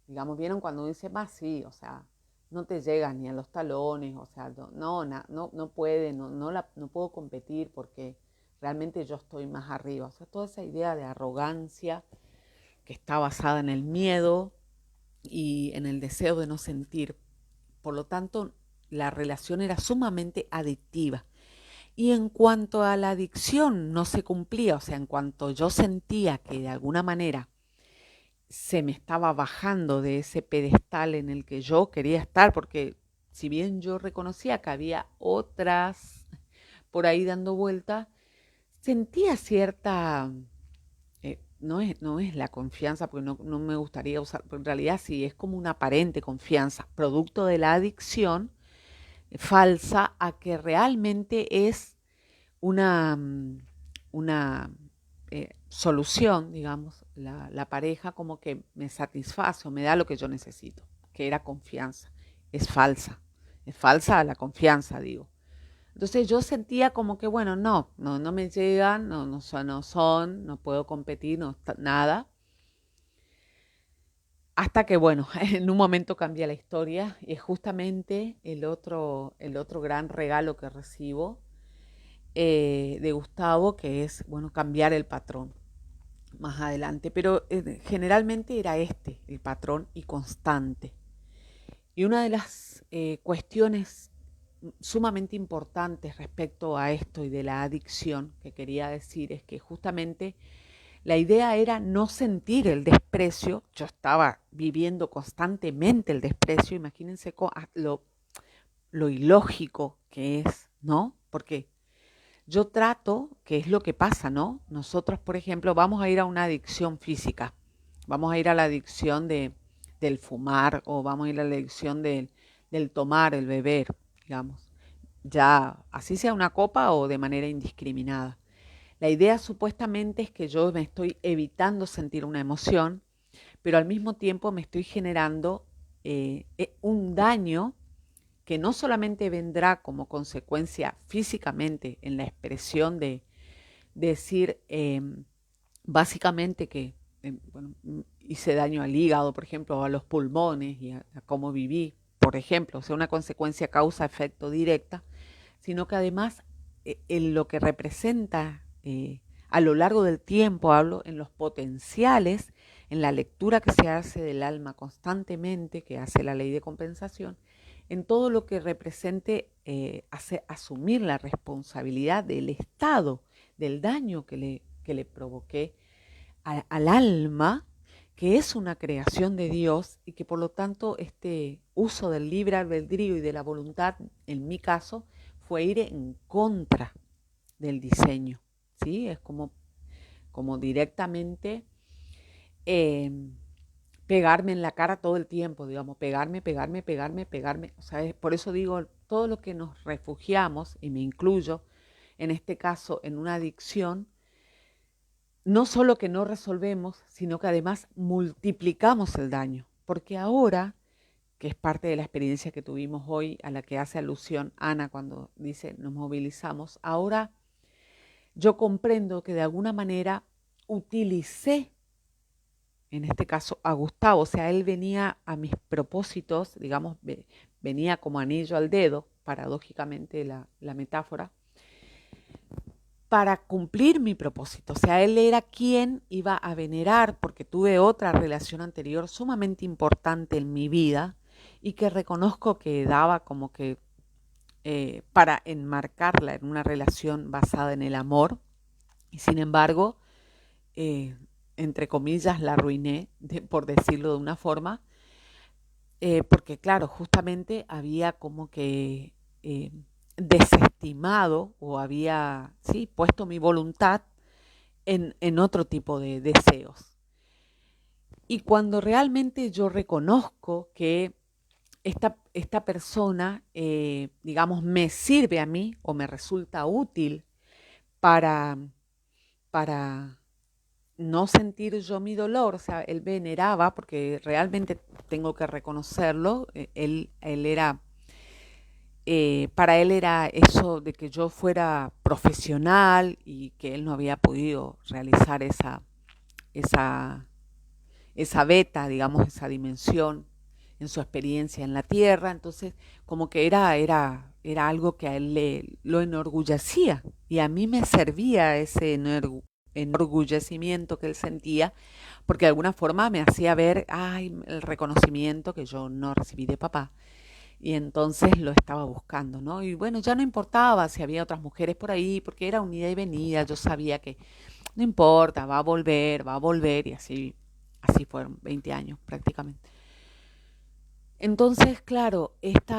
digamos, vieron cuando uno dice, más sí, o sea, no te llegas ni a los talones, o sea, no puede, no puedo competir porque realmente yo estoy más arriba. O sea, toda esa idea de arrogancia que está basada en el miedo y en el deseo de no sentir. Por lo tanto, la relación era sumamente adictiva. Y en cuanto a la adicción no se cumplía, o sea, en cuanto yo sentía que de alguna manera se me estaba bajando de ese pedestal en el que yo quería estar, porque si bien yo reconocía que había otras por ahí dando vuelta, sentía cierta, no es la confianza, porque no me gustaría usar, pero en realidad sí, es como una aparente confianza, producto de la adicción falsa a que realmente es una, una solución, digamos, la pareja como que me satisface o me da lo que yo necesito, que era confianza. Es falsa la confianza, digo. Entonces yo sentía como que, bueno, no me llegan, no puedo competir, nada. Hasta que, bueno, en un momento cambia la historia y es justamente el otro gran regalo que recibo de Gustavo, que es, bueno, cambiar el patrón más adelante. Pero generalmente era el patrón y constante. Y una de las cuestiones sumamente importantes respecto a esto y de la adicción que quería decir es que justamente la idea era no sentir el desprecio. Yo estaba viviendo constantemente el desprecio. Imagínense lo ilógico que es, ¿no? Porque yo trato, que es lo que pasa, ¿no? Nosotros, por ejemplo, vamos a ir a una adicción física, vamos a ir a la adicción del fumar o vamos a ir a la adicción del tomar, el beber, digamos, ya así sea una copa o de manera indiscriminada. La idea supuestamente es que yo me estoy evitando sentir una emoción, pero al mismo tiempo me estoy generando un daño que no solamente vendrá como consecuencia físicamente en la expresión de decir básicamente que bueno, hice daño al hígado, por ejemplo, o a los pulmones y a cómo viví, por ejemplo, o sea, una consecuencia causa-efecto directa, sino que además en lo que representa a lo largo del tiempo, hablo en los potenciales, en la lectura que se hace del alma constantemente, que hace la ley de compensación, en todo lo que represente hace asumir la responsabilidad del estado, del daño que le provoqué al alma, que es una creación de Dios y que por lo tanto este uso del libre albedrío y de la voluntad, en mi caso, fue ir en contra del diseño, ¿sí? Es como directamente eh, pegarme en la cara todo el tiempo, digamos, pegarme. O sea, por eso digo, todo lo que nos refugiamos, y me incluyo, en este caso, en una adicción, no solo que no resolvemos, sino que además multiplicamos el daño. Porque ahora, que es parte de la experiencia que tuvimos hoy, a la que hace alusión Ana cuando dice nos movilizamos, ahora yo comprendo que de alguna manera utilicé, en este caso, a Gustavo. O sea, él venía a mis propósitos, digamos, venía como anillo al dedo, paradójicamente la metáfora, para cumplir mi propósito. O sea, él era quien iba a venerar, porque tuve otra relación anterior sumamente importante en mi vida y que reconozco que daba como que para enmarcarla en una relación basada en el amor, y sin embargo, eh, entre comillas, la arruiné, por decirlo de una forma, porque claro, justamente había como que desestimado o había, sí, puesto mi voluntad en otro tipo de deseos. Y cuando realmente yo reconozco que esta persona, digamos, me sirve a mí o me resulta útil para, para no sentir yo mi dolor, o sea, él veneraba, porque realmente tengo que reconocerlo, él era, para él era eso de que yo fuera profesional y que él no había podido realizar esa, esa beta, digamos, esa dimensión en su experiencia en la tierra. Entonces como que era algo que a él lo enorgullecía y a mí me servía ese enorgullecimiento que él sentía, porque de alguna forma me hacía ver, el reconocimiento que yo no recibí de papá. Y entonces lo estaba buscando, ¿no? Y bueno, ya no importaba si había otras mujeres por ahí, porque era un ida y venida. Yo sabía que no importa, va a volver, y así fueron 20 años prácticamente. Entonces, claro, este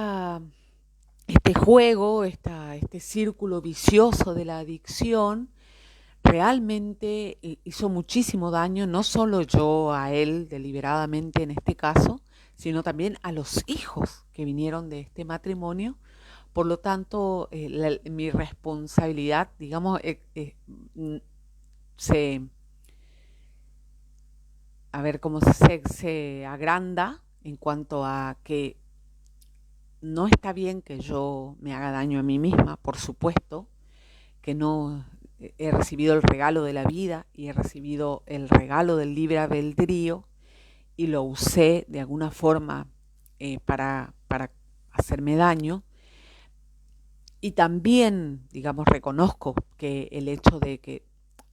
juego, este círculo vicioso de la adicción, realmente hizo muchísimo daño, no solo yo a él deliberadamente en este caso, sino también a los hijos que vinieron de este matrimonio. Por lo tanto, mi responsabilidad, digamos, se, a ver cómo se agranda en cuanto a que no está bien que yo me haga daño a mí misma, por supuesto, que no he recibido el regalo de la vida y he recibido el regalo del libre albedrío y lo usé de alguna forma para hacerme daño. Y también, digamos, reconozco que el hecho de que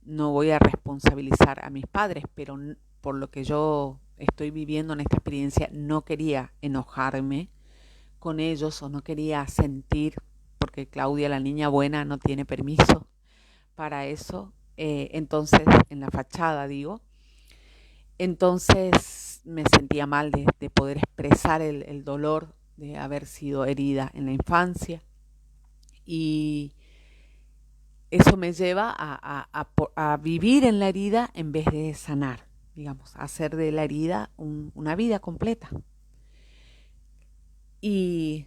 no voy a responsabilizar a mis padres, pero por lo que yo estoy viviendo en esta experiencia, no quería enojarme con ellos o no quería sentir, porque Claudia, la niña buena, no tiene permiso para eso. Entonces, en la fachada digo, entonces me sentía mal de poder expresar el dolor de haber sido herida en la infancia, y eso me lleva a vivir en la herida en vez de sanar, digamos, a hacer de la herida una vida completa. Y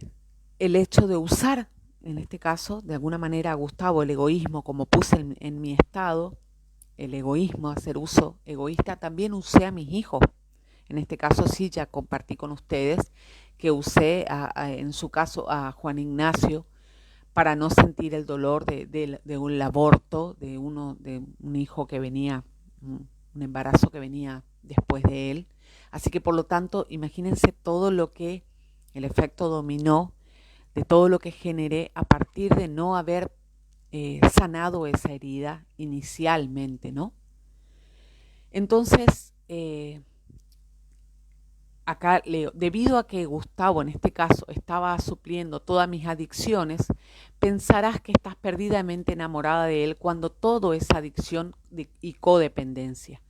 el hecho de usar, en este caso, de alguna manera a Gustavo, el egoísmo, como puse en mi estado, el egoísmo, hacer uso egoísta, también usé a mis hijos. En este caso sí, ya compartí con ustedes que usé en su caso a Juan Ignacio para no sentir el dolor de un aborto, de un hijo que venía, un embarazo que venía después de él. Así que por lo tanto, imagínense todo lo que, el efecto dominó de todo lo que generé a partir de no haber sanado esa herida inicialmente, ¿no? Entonces, acá leo, debido a que Gustavo en este caso estaba supliendo todas mis adicciones, pensarás que estás perdidamente enamorada de él cuando todo es adicción y codependencia.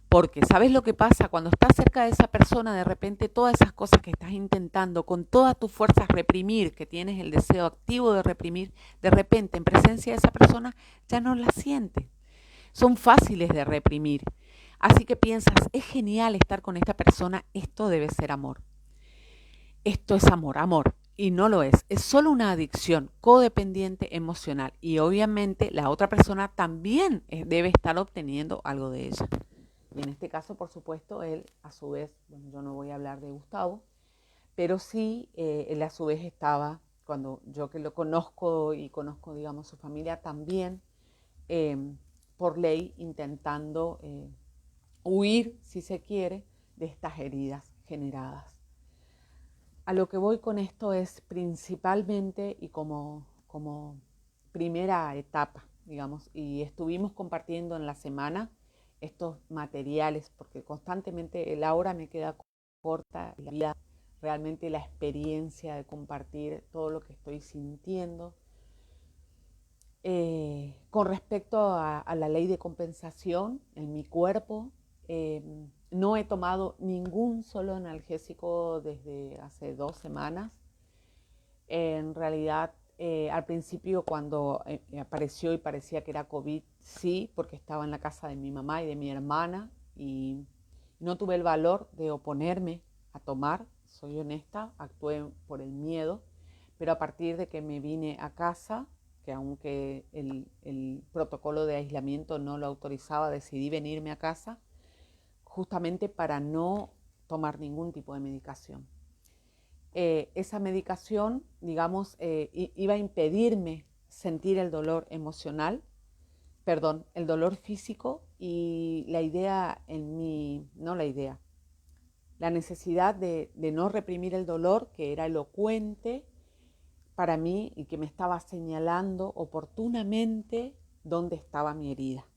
Porque ¿sabes lo que pasa? Cuando estás cerca de esa persona, de repente todas esas cosas que estás intentando con todas tus fuerzas reprimir, que tienes el deseo activo de reprimir, de repente en presencia de esa persona ya no las sientes. Son fáciles de reprimir. Así que piensas, es genial estar con esta persona, esto debe ser amor. Esto es amor, amor. Y no lo es solo una adicción codependiente emocional. Y obviamente la otra persona también debe estar obteniendo algo de ella. Y en este caso, por supuesto, él a su vez, bueno, yo no voy a hablar de Gustavo, pero sí, él a su vez estaba, cuando yo que lo conozco y conozco, digamos, su familia también, eh, por ley, intentando huir, si se quiere, de estas heridas generadas. A lo que voy con esto es principalmente y como primera etapa, digamos, y estuvimos compartiendo en la semana estos materiales, porque constantemente el ahora me queda corta, la vida, realmente la experiencia de compartir todo lo que estoy sintiendo. Con respecto a la ley de compensación en mi cuerpo, eh, no he tomado ningún solo analgésico desde hace 2 semanas. En realidad, al principio cuando apareció y parecía que era COVID, sí, porque estaba en la casa de mi mamá y de mi hermana y no tuve el valor de oponerme a tomar, soy honesta, actué por el miedo, pero a partir de que me vine a casa, que aunque el protocolo de aislamiento no lo autorizaba, decidí venirme a casa justamente para no tomar ningún tipo de medicación. Esa medicación, digamos, iba a impedirme sentir el dolor emocional, perdón, el dolor físico y la idea en mí, no la idea, la necesidad de no reprimir el dolor que era elocuente para mí y que me estaba señalando oportunamente dónde estaba mi herida.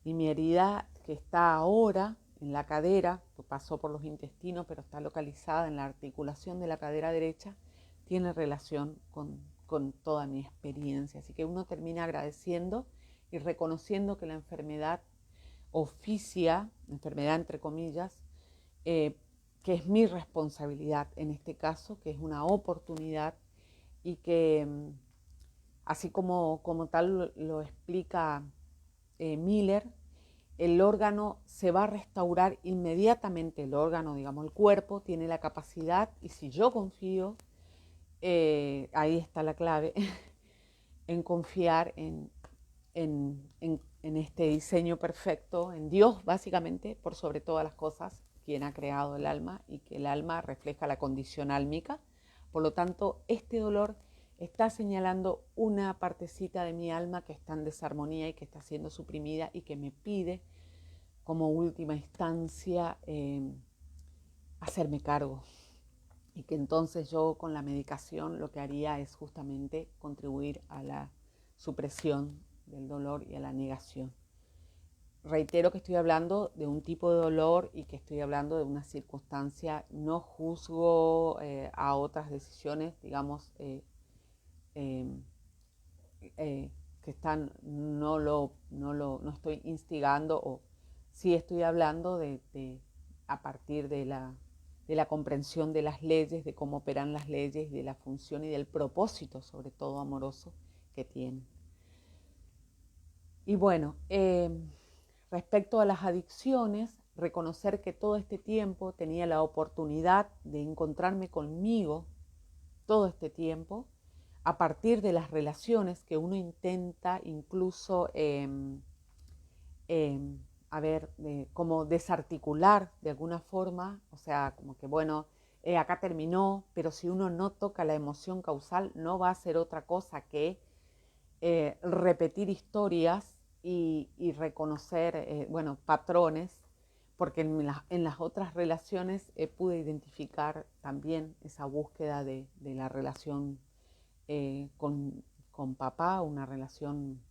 Y mi herida que está ahora en la cadera, que pasó por los intestinos, pero está localizada en la articulación de la cadera derecha, tiene relación con toda mi experiencia. Así que uno termina agradeciendo y reconociendo que la enfermedad oficia, enfermedad entre comillas, que es mi responsabilidad en este caso, que es una oportunidad y que así como tal lo explica Miller, el órgano se va a restaurar inmediatamente, el órgano, digamos, el cuerpo tiene la capacidad, y si yo confío, ahí está la clave, en confiar en este diseño perfecto, en Dios básicamente, por sobre todas las cosas, quien ha creado el alma y que el alma refleja la condición álmica. Por lo tanto, este dolor está señalando una partecita de mi alma que está en desarmonía y que está siendo suprimida y que me pide como última instancia hacerme cargo. Y que entonces yo con la medicación lo que haría es justamente contribuir a la supresión del dolor y a la negación. Reitero que estoy hablando de un tipo de dolor y que estoy hablando de una circunstancia, no juzgo a otras decisiones, digamos, eh, que están, no estoy instigando, o sí estoy hablando a partir de la comprensión de las leyes, de cómo operan las leyes, de la función y del propósito, sobre todo amoroso, que tienen. Y bueno, respecto a las adicciones, reconocer que todo este tiempo tenía la oportunidad de encontrarme conmigo, todo este tiempo, a partir de las relaciones que uno intenta incluso, a ver, como desarticular de alguna forma, o sea, como que bueno, acá terminó, pero si uno no toca la emoción causal, no va a ser otra cosa que repetir historias y reconocer, bueno, patrones, porque en las otras relaciones pude identificar también esa búsqueda de la relación con papá, una relación,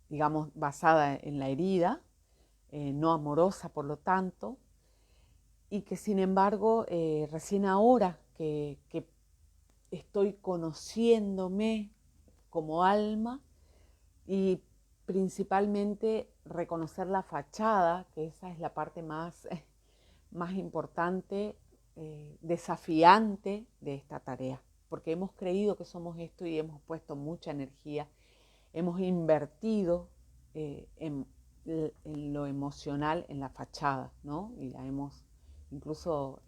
digamos, basada en la herida, no amorosa por lo tanto, y que sin embargo, recién ahora que estoy conociéndome como alma y principalmente reconocer la fachada, que esa es la parte más importante, desafiante de esta tarea, porque hemos creído que somos esto y hemos puesto mucha energía, hemos invertido en lo emocional, en la fachada, ¿no? Y la hemos incluso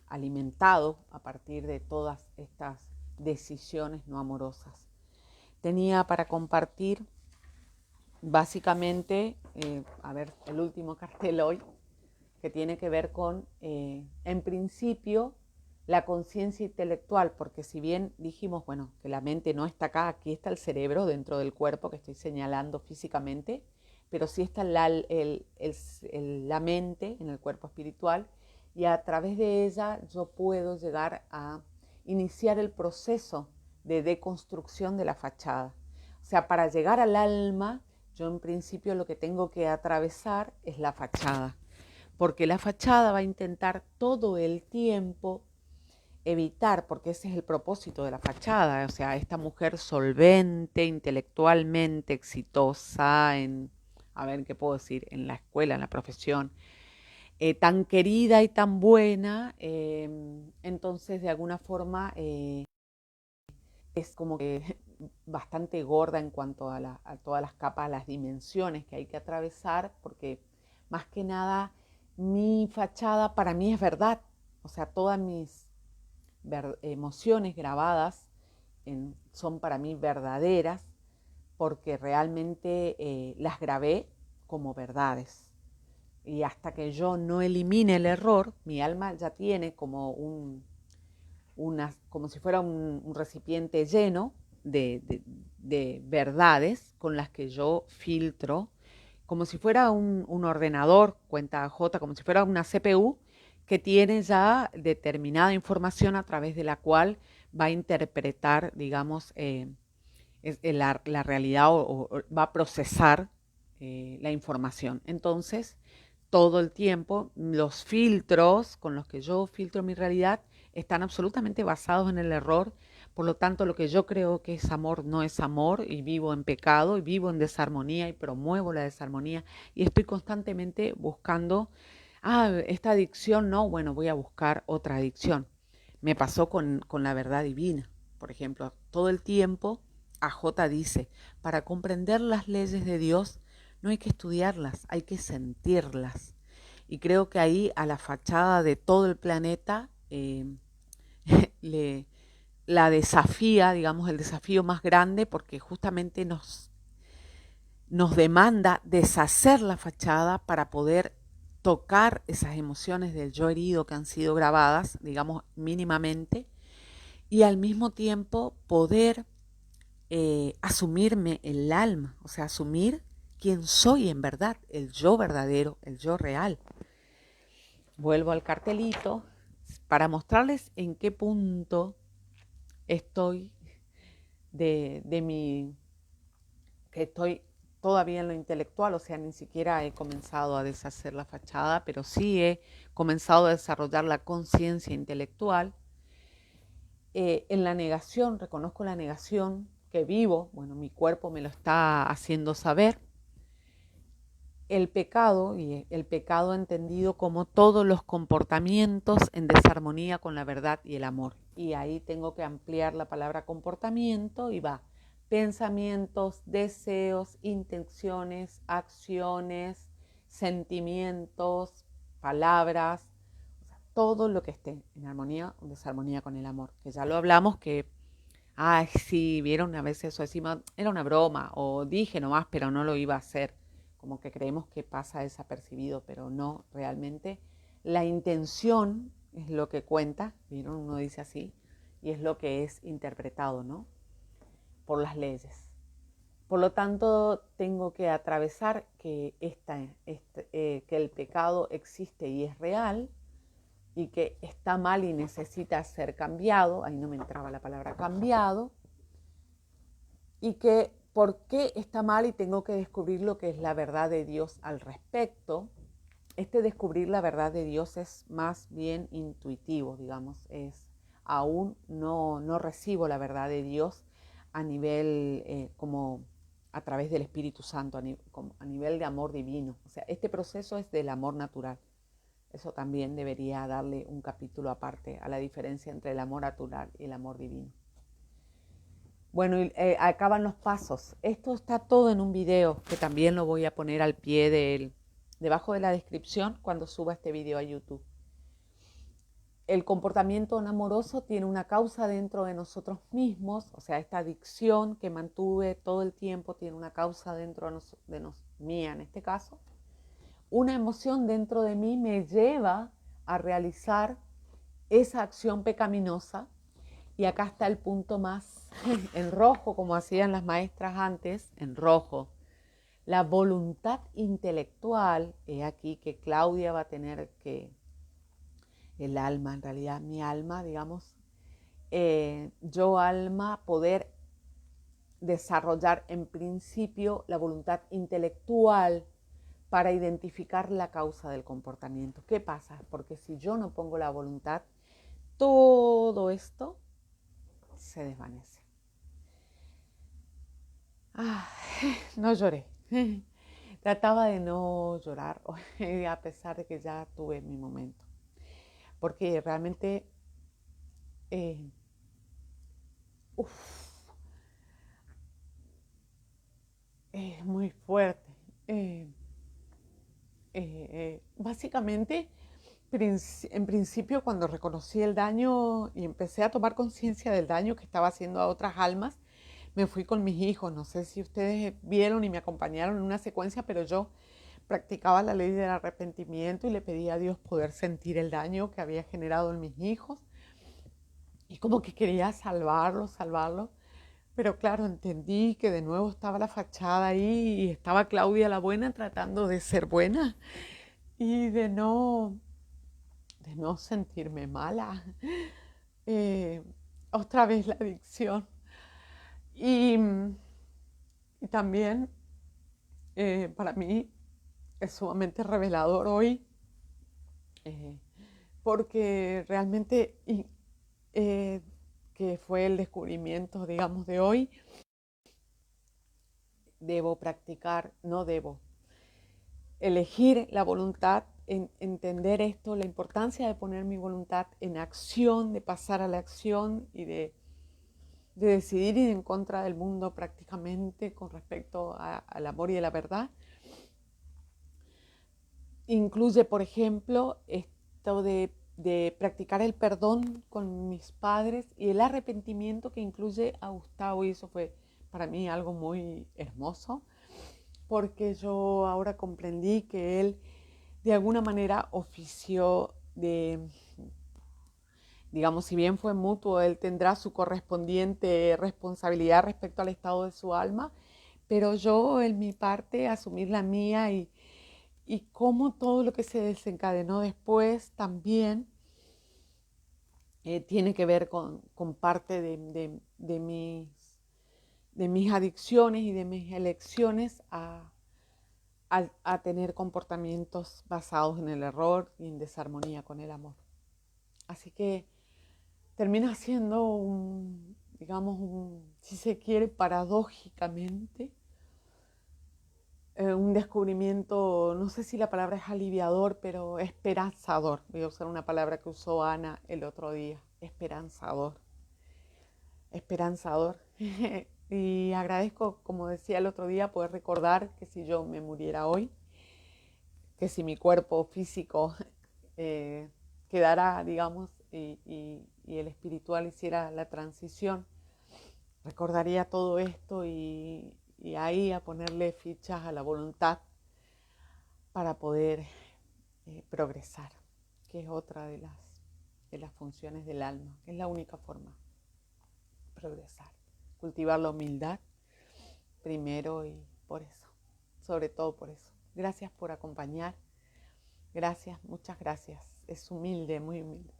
alimentado a partir de todas estas decisiones no amorosas. Tenía para compartir básicamente, el último cartel hoy, que tiene que ver con, en principio, la conciencia intelectual, porque si bien dijimos, bueno, que la mente no está acá, aquí está el cerebro dentro del cuerpo que estoy señalando físicamente, pero sí está la mente en el cuerpo espiritual, y a través de ella yo puedo llegar a iniciar el proceso de deconstrucción de la fachada. O sea, para llegar al alma, yo en principio lo que tengo que atravesar es la fachada, porque la fachada va a intentar todo el tiempo evitar, porque ese es el propósito de la fachada, o sea, esta mujer solvente, intelectualmente exitosa, ¿qué puedo decir? En la escuela, en la profesión, tan querida y tan buena, entonces de alguna forma es como que bastante gorda en cuanto a todas las capas, las dimensiones que hay que atravesar, porque más que nada mi fachada para mí es verdad, o sea, todas mis emociones grabadas son para mí verdaderas, porque realmente las grabé como verdades. Y hasta que yo no elimine el error, mi alma ya tiene como como si fuera un recipiente lleno de verdades con las que yo filtro, como si fuera un ordenador, cuenta J, como si fuera una CPU que tiene ya determinada información a través de la cual va a interpretar, digamos, la realidad o va a procesar la información. Entonces, todo el tiempo, los filtros con los que yo filtro mi realidad están absolutamente basados en el error. Por lo tanto, lo que yo creo que es amor no es amor, y vivo en pecado y vivo en desarmonía y promuevo la desarmonía, y estoy constantemente buscando, esta adicción no, bueno, voy a buscar otra adicción. Me pasó con la verdad divina, por ejemplo, todo el tiempo. AJ dice, para comprender las leyes de Dios no hay que estudiarlas, hay que sentirlas. Y creo que ahí a la fachada de todo el planeta le, la desafía, digamos, el desafío más grande, porque justamente nos demanda deshacer la fachada para poder tocar esas emociones del yo herido que han sido grabadas, digamos, mínimamente, y al mismo tiempo poder asumirme el alma, o sea, asumir quién soy en verdad, el yo verdadero, el yo real. Vuelvo al cartelito para mostrarles en qué punto estoy de mi, que estoy todavía en lo intelectual, o sea, ni siquiera he comenzado a deshacer la fachada, pero sí he comenzado a desarrollar la conciencia intelectual. En la negación, reconozco la negación que vivo, bueno, mi cuerpo me lo está haciendo saber. El pecado, y el pecado entendido como todos los comportamientos en desarmonía con la verdad y el amor. Y ahí tengo que ampliar la palabra comportamiento y va pensamientos, deseos, intenciones, acciones, sentimientos, palabras, o sea, todo lo que esté en armonía o desarmonía con el amor. Que ya lo hablamos, que, ay, sí, vieron a veces eso, decimos, era una broma, o dije nomás, pero no lo iba a hacer, como que creemos que pasa desapercibido, pero no, realmente la intención es lo que cuenta, ¿vieron? Uno dice así, y es lo que es interpretado, ¿no? Por las leyes. Por lo tanto, tengo que atravesar que que el pecado existe y es real, y que está mal y necesita ser cambiado, ahí no me entraba la palabra cambiado, y que por qué está mal y tengo que descubrir lo que es la verdad de Dios al respecto. Este descubrir la verdad de Dios es más bien intuitivo, digamos, aún no recibo la verdad de Dios a nivel como a través del Espíritu Santo, a nivel de amor divino. O sea, este proceso es del amor natural. Eso también debería darle un capítulo aparte a la diferencia entre el amor natural y el amor divino. Bueno, acaban los pasos. Esto está todo en un video que también lo voy a poner al pie debajo de la descripción cuando suba este video a YouTube. El comportamiento no amoroso tiene una causa dentro de nosotros mismos, o sea, esta adicción que mantuve todo el tiempo tiene una causa dentro de mía en este caso. Una emoción dentro de mí me lleva a realizar esa acción pecaminosa y acá está el punto más en rojo, como hacían las maestras antes, en rojo. La voluntad intelectual, es aquí que Claudia va a tener que, el alma, en realidad mi alma, digamos, yo alma, poder desarrollar en principio la voluntad intelectual para identificar la causa del comportamiento. ¿Qué pasa? Porque si yo no pongo la voluntad, todo esto se desvanece. No lloré. Trataba de no llorar a pesar de que ya tuve mi momento. Porque realmente es muy fuerte. Básicamente, en principio, cuando reconocí el daño y empecé a tomar conciencia del daño que estaba haciendo a otras almas, me fui con mis hijos. No sé si ustedes vieron y me acompañaron en una secuencia, pero yo practicaba la ley del arrepentimiento y le pedí a Dios poder sentir el daño que había generado en mis hijos. Y como que quería salvarlos. Pero claro, entendí que de nuevo estaba la fachada ahí y estaba Claudia la buena tratando de ser buena y de no sentirme mala. Otra vez la adicción. Y, y también para mí es sumamente revelador hoy eh, porque realmente que fue el descubrimiento, digamos, de hoy, debo practicar, no debo, elegir la voluntad, entender esto, la importancia de poner mi voluntad en acción, de pasar a la acción y de decidir ir en contra del mundo prácticamente con respecto al amor y a la verdad. Incluye, por ejemplo, esto de practicar el perdón con mis padres y el arrepentimiento que incluye a Gustavo, y eso fue para mí algo muy hermoso, porque yo ahora comprendí que él de alguna manera ofició digamos, si bien fue mutuo, él tendrá su correspondiente responsabilidad respecto al estado de su alma, pero yo en mi parte asumir la mía y cómo todo lo que se desencadenó después también tiene que ver con parte de mis adicciones y de mis elecciones a tener comportamientos basados en el error y en desarmonía con el amor. Así que termina siendo digamos, si se quiere, paradójicamente, un descubrimiento, no sé si la palabra es aliviador, pero esperanzador. Voy a usar una palabra que usó Ana el otro día, esperanzador. Esperanzador. Y agradezco, como decía el otro día, poder recordar que si yo me muriera hoy, que si mi cuerpo físico quedara, digamos, y el espiritual hiciera la transición, recordaría todo esto y ahí a ponerle fichas a la voluntad para poder progresar, que es otra de las funciones del alma, que es la única forma de progresar. Cultivar la humildad primero y por eso, sobre todo por eso. Gracias por acompañar, gracias, muchas gracias. Es humilde, muy humilde.